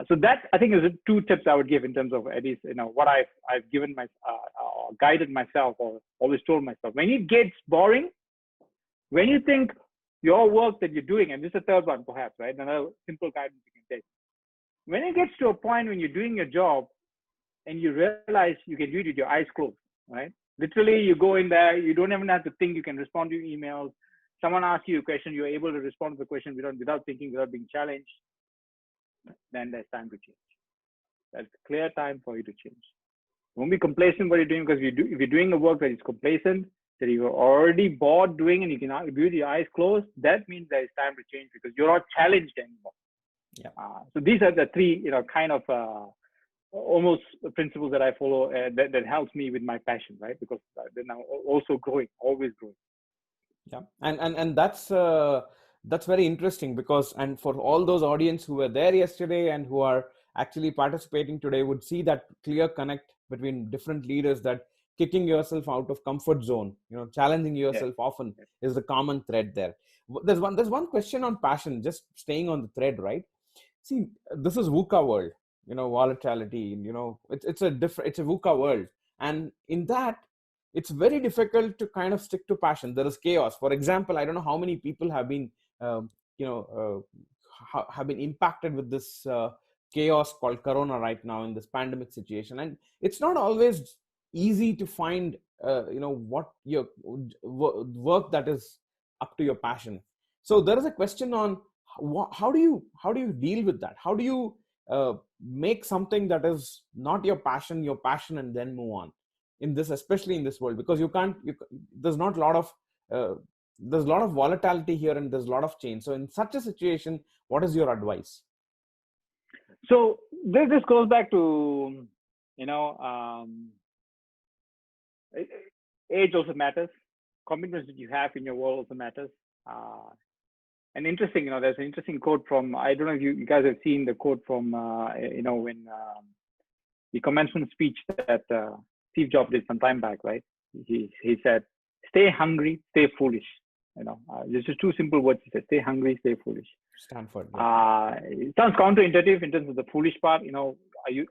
So that I think is the two tips I would give in terms of at least what I've given guided myself or always told myself. When it gets boring, when you think your work that you're doing, and this is the third one perhaps, right? Another simple guidance you can take. When it gets to a point when you're doing your job and you realize you can do it with your eyes closed, right? Literally, you go in there, you don't even have to think, you can respond to your emails. Someone asks you a question, you're able to respond to the question without thinking, without being challenged. Then there's time to change. That's a clear time for you to change. Don't be complacent what you're doing, because if you're doing a work that is complacent, that you're already bored doing and you can do with your eyes closed, that means there is time to change because you're not challenged anymore. Yeah. So these are the three, kind of almost principles that I follow that helps me with my passion, right? Because they're now also growing, always growing. Yeah, and that's very interesting because, and for all those audience who were there yesterday and who are actually participating today would see that clear connect between different leaders, that kicking yourself out of comfort zone, challenging yourself often is the common thread there. There's one question on passion, just staying on the thread, right? See, this is VUCA world, volatility, it's a VUCA world. And in that, it's very difficult to kind of stick to passion. There is chaos. For example, I don't know how many people have been, have been impacted with this chaos called Corona right now in this pandemic situation. And it's not always easy to find, what your work that is up to your passion. So there is a question on how do you deal with that? How do you make something that is not your passion, and then move on in this, especially in this world, because there's not a lot of there's a lot of volatility here, and there's a lot of change. So in such a situation, what is your advice? So this goes back to, age also matters. Commitments that you have in your world also matters. And interesting, there's an interesting quote from, I don't know if you guys have seen the quote from, when the commencement speech that Steve Jobs did some time back, right? He said, "Stay hungry, stay foolish." This is two simple words. He said, "Stay hungry, stay foolish." Stanford. Yeah. It sounds counterintuitive in terms of the foolish part. Are you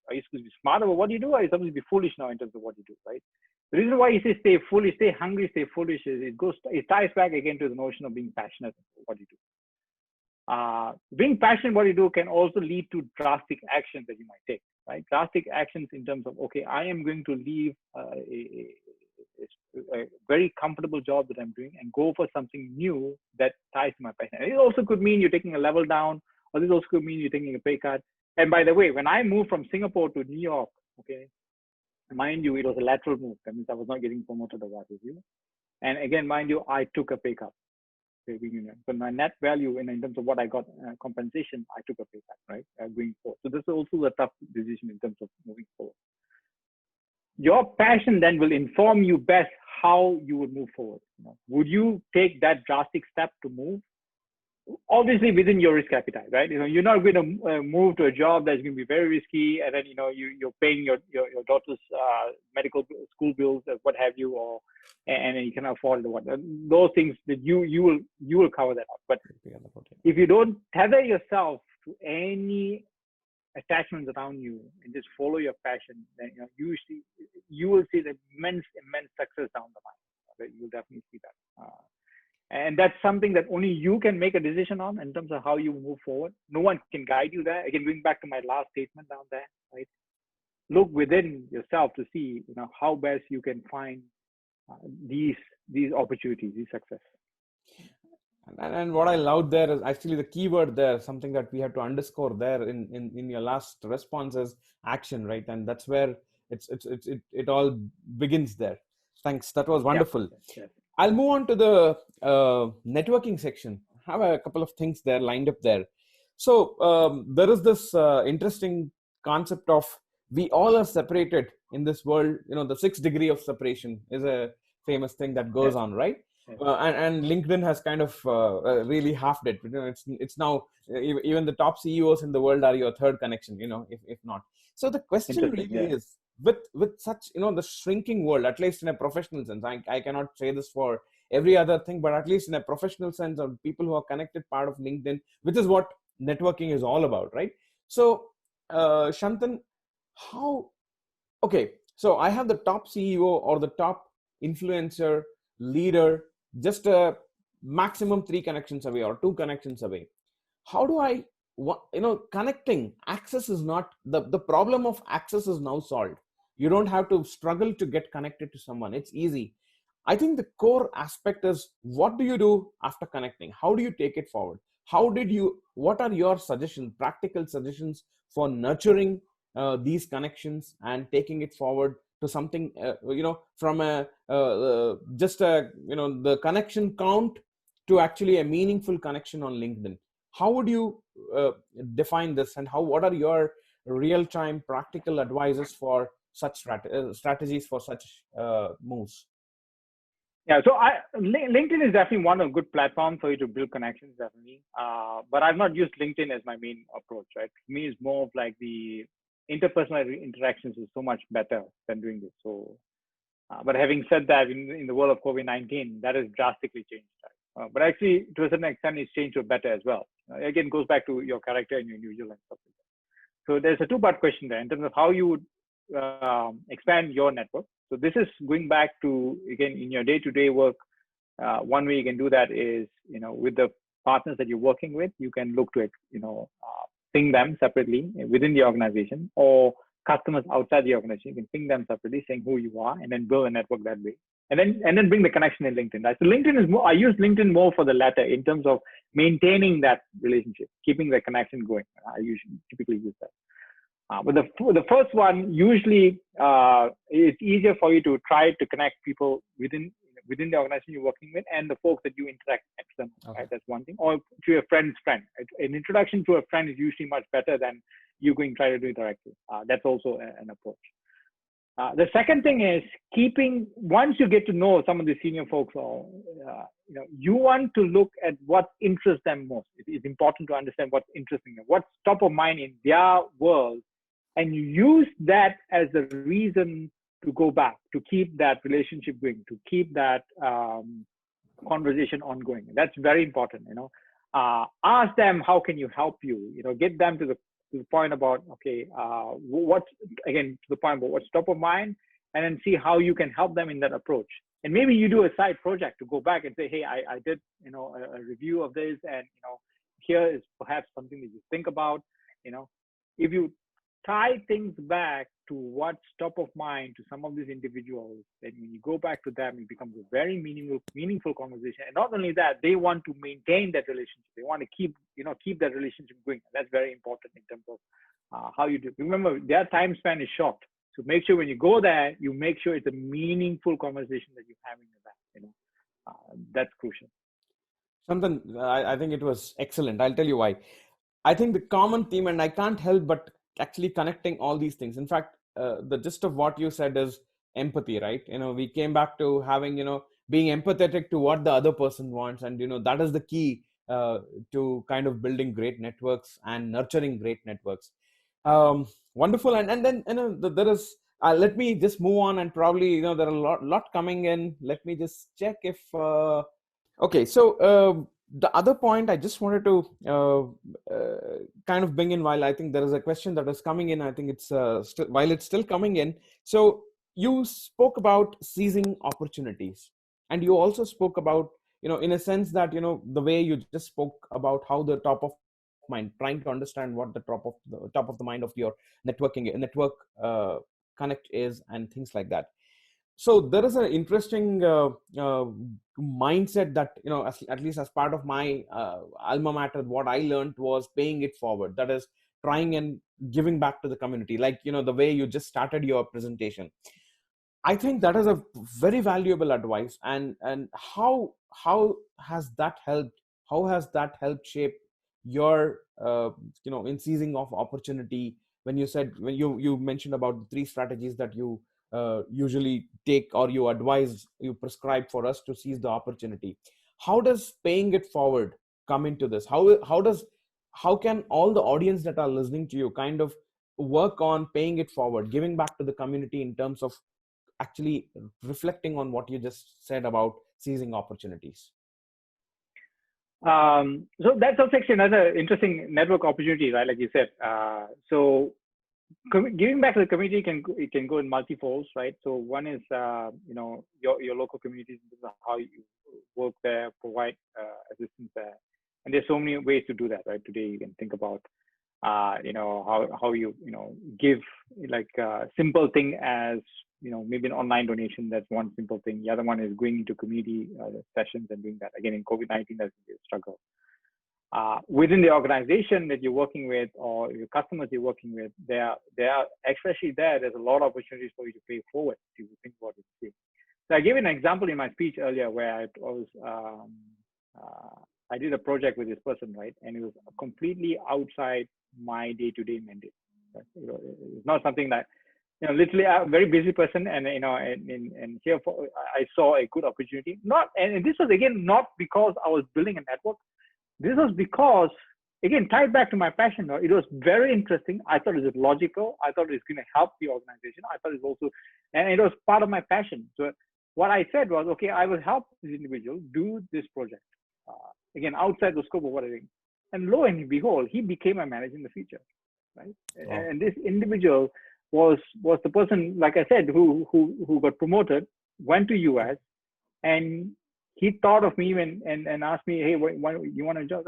supposed to be smart about what you do, or are you supposed to be foolish now in terms of what you do, right? The reason why he says stay foolish, stay hungry, stay foolish is it ties back again to the notion of being passionate about what you do. Being passionate about what you do can also lead to drastic actions that you might take, right? Drastic actions in terms of, okay, I am going to leave a very comfortable job that I'm doing and go for something new that ties to my passion. And it also could mean you're taking a level down, or this also could mean you're taking a pay cut. And by the way, when I moved from Singapore to New York, okay, mind you, it was a lateral move. That means I was not getting promoted or what have you. And again, mind you, I took a pay cut. But my net value in terms of what I got compensation, I took a pay cut, right? Going forward. So this is also a tough decision in terms of moving forward. Your passion then will inform you best how you would move forward. Would you take that drastic step to move? Obviously within your risk appetite, right? You're not going to move to a job that's going to be very risky, and then you're paying your daughter's medical school bills, what have you, and you cannot afford those things that you will cover that up. But if you don't tether yourself to any attachments around you and just follow your passion, then you will see the immense success down the line. Right? You'll definitely see that. And that's something that only you can make a decision on in terms of how you move forward. No one can guide you there. Again, going back to my last statement down there, right? Look within yourself to see, how best you can find these opportunities, these success. And what I loved there is actually the keyword there, something that we have to underscore there in your last response is action, right? And that's where it all begins there. Thanks. That was wonderful. Yeah. I'll move on to the networking section. I have a couple of things there lined up there. So there is this interesting concept of we all are separated in this world. The 6 degree of separation is a famous thing that goes on, right? And LinkedIn has kind of really halved it. It's now even the top CEOs in the world are your third connection. If not. So the question really is, with such the shrinking world, at least in a professional sense, I cannot say this for every other thing, but at least in a professional sense, of people who are connected part of LinkedIn, which is what networking is all about, right? So Shanthan, so I have the top CEO or the top influencer leader just a maximum 3 connections away or 2 connections away. How do I connecting? Access is not the problem of access is now solved. You don't have to struggle to get connected to someone. It's easy. I think the core aspect is, what do you do after connecting? How do you take it forward? What are your suggestions, practical suggestions for nurturing these connections and taking it forward to something, from the connection count to actually a meaningful connection on LinkedIn? How would you define this, and what are your real-time practical advices for such strategies for such moves? Yeah, so LinkedIn is definitely one of good platforms for you to build connections, definitely. But I've not used LinkedIn as my main approach, right? For me, it's more of like the interpersonal interactions is so much better than doing this. So, but having said that, in the world of COVID-19, that has drastically changed. Right? But actually, to a certain extent, it's changed to better as well. Again, goes back to your character and your individual and stuff like that. So there's a 2-part question there in terms of how you would expand your network. So this is going back to, again, in your day-to-day work, one way you can do that is, with the partners that you're working with, you can look to, ping them separately within the organization, or customers outside the organization, you can ping them separately saying who you are and then build a network that way. and then bring the connection in LinkedIn. Right? So LinkedIn is more, I use LinkedIn more for the latter in terms of maintaining that relationship, keeping the connection going. I usually typically use that. But the first one, usually it's easier for you to try to connect people within the organization you're working with and the folks that you interact externally. Okay. Right? That's one thing. Or to a friend's friend. An introduction to a friend is usually much better than you going try to do it directly. That's also an approach. The second thing is once you get to know some of the senior folks, or you want to look at what interests them most. It's important to understand what's interesting them, what's top of mind in their world, and you use that as a reason to go back, to keep that relationship going, to keep that conversation ongoing. That's very important. Ask them, how can you help you? Get them to the point about, okay, what's top of mind, and then see how you can help them in that approach. And maybe you do a side project to go back and say, hey, I did, a review of this, and, here is perhaps something that you think about. If you tie things back to what's top of mind to some of these individuals, then when you go back to them, it becomes a very meaningful conversation. And not only that, they want to maintain that relationship. They want to keep that relationship going. That's very important in terms of how you do. Remember, their time span is short. So make sure when you go there, you make sure it's a meaningful conversation that you're having with them. That's crucial. Shanthan, I think it was excellent. I'll tell you why. I think the common theme, and I can't help but actually connecting all these things. In fact, the gist of what you said is empathy, right? We came back to having, being empathetic to what the other person wants. And, that is the key to kind of building great networks and nurturing great networks. Wonderful. And then, there is, let me just move on, and probably, there are a lot coming in. Let me just check if, okay. So, the other point I just wanted to kind of bring in, while I think there is a question that is coming in, I think it's while it's still coming in. So you spoke about seizing opportunities, and you also spoke about, in a sense that, the way you just spoke about how the top of mind, trying to understand what the top of the mind of your network connect is, and things like that. So there is an interesting mindset that, at least as part of my alma mater, what I learned was paying it forward. That is trying and giving back to the community, like, the way you just started your presentation. I think that is a very valuable advice. And how has that helped? How has that helped shape your, in seizing of opportunity? When you mentioned about the 3 strategies that you usually take, or you prescribe for us to seize the opportunity. How does paying it forward come into this? How can all the audience that are listening to you kind of work on paying it forward, giving back to the community in terms of actually reflecting on what you just said about seizing opportunities? So that's also actually another interesting network opportunity, right? Like you said. So giving back to the community can go in multi-folds, right? So one is your local communities, in terms of how you work there, provide assistance there, and there's so many ways to do that, right? Today you can think about how you give, like a simple thing as maybe an online donation. That's one simple thing. The other one is going into community sessions and doing that. Again, in COVID-19, that's a struggle. Within the organization that you're working with, or your customers you're working with, there's a lot of opportunities for you to pay forward if you think about it. So I gave an example in my speech earlier where I did a project with this person, right? And it was completely outside my day-to-day mandate. Right? It's not something that, literally a very busy person, and here I saw a good opportunity. And this was again not because I was building a network. This was because, again, tied back to my passion. It was very interesting. I thought it was logical. I thought it was going to help the organization. I thought it was also, and it was part of my passion. So what I said was, okay, I will help this individual do this project. Again, outside the scope of what I did. And lo and behold, he became a manager in the future, right? Oh. And this individual was the person, like I said, who got promoted, went to US, and he thought of me and asked me, hey, why you want to join?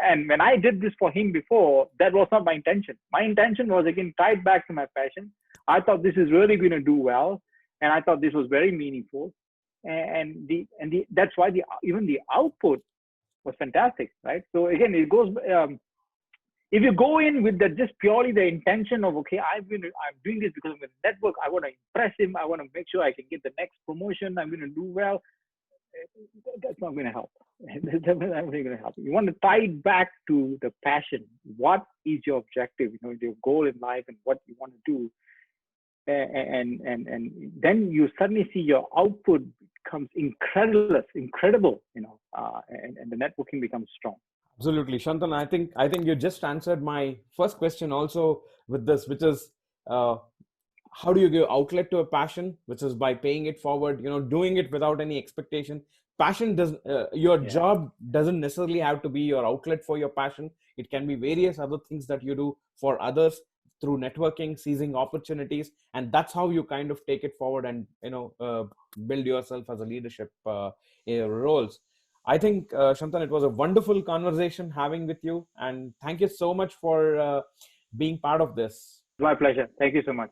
And when I did this for him before, that was not my intention. My intention was, again, tied back to my passion. I thought this is really going to do well, and I thought this was very meaningful. that's why even the output was fantastic, right? So again, it goes. If you go in with just purely the intention of, okay, I'm doing this because I'm going to network, I want to impress him, I want to make sure I can get the next promotion, I'm going to do well, that's not going to help. That's definitely not going to help. You want to tie it back to the passion. What is your objective? Your goal in life and what you want to do. And then you suddenly see your output becomes incredible, and the networking becomes strong. Absolutely, Shanthan. I think you just answered my first question also with this, which is how do you give outlet to a passion, which is by paying it forward, doing it without any expectation. Passion doesn't, your job doesn't necessarily have to be your outlet for your passion. It can be various other things that you do for others through networking, seizing opportunities, and that's how you kind of take it forward and build yourself as a leadership roles. I think, Shanthan, it was a wonderful conversation having with you, and thank you so much for being part of this. My pleasure. Thank you so much.